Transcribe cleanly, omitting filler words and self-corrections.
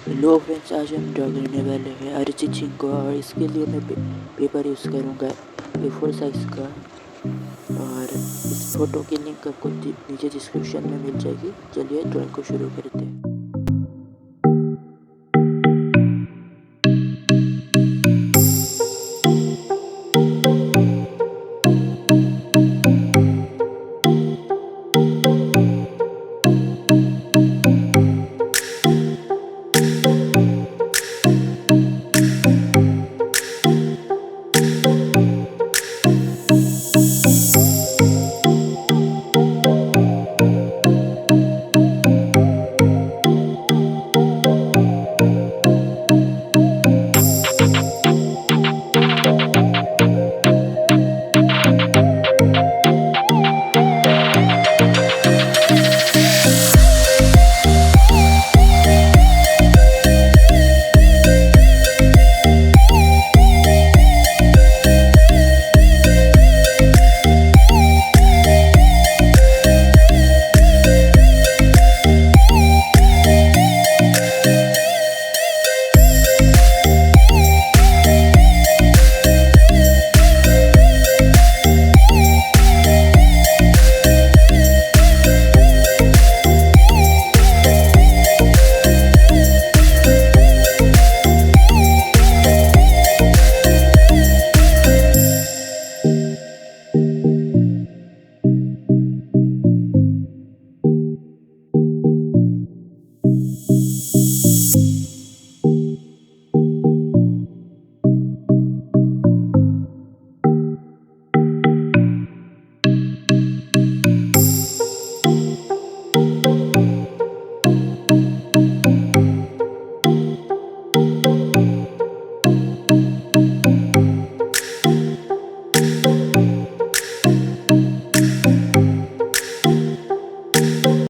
Hello friends, आज हम draw करने वाले हैं अरिजीत सिंह को। और इसके लिए मैं पेपर यूज़ करूँगा A4 साइज़ का। और इस फोटो की लिंक आपको नीचे डिस्क्रिप्शन में मिल जाएगी। चलिए ड्राइंग को शुरू करते हैं।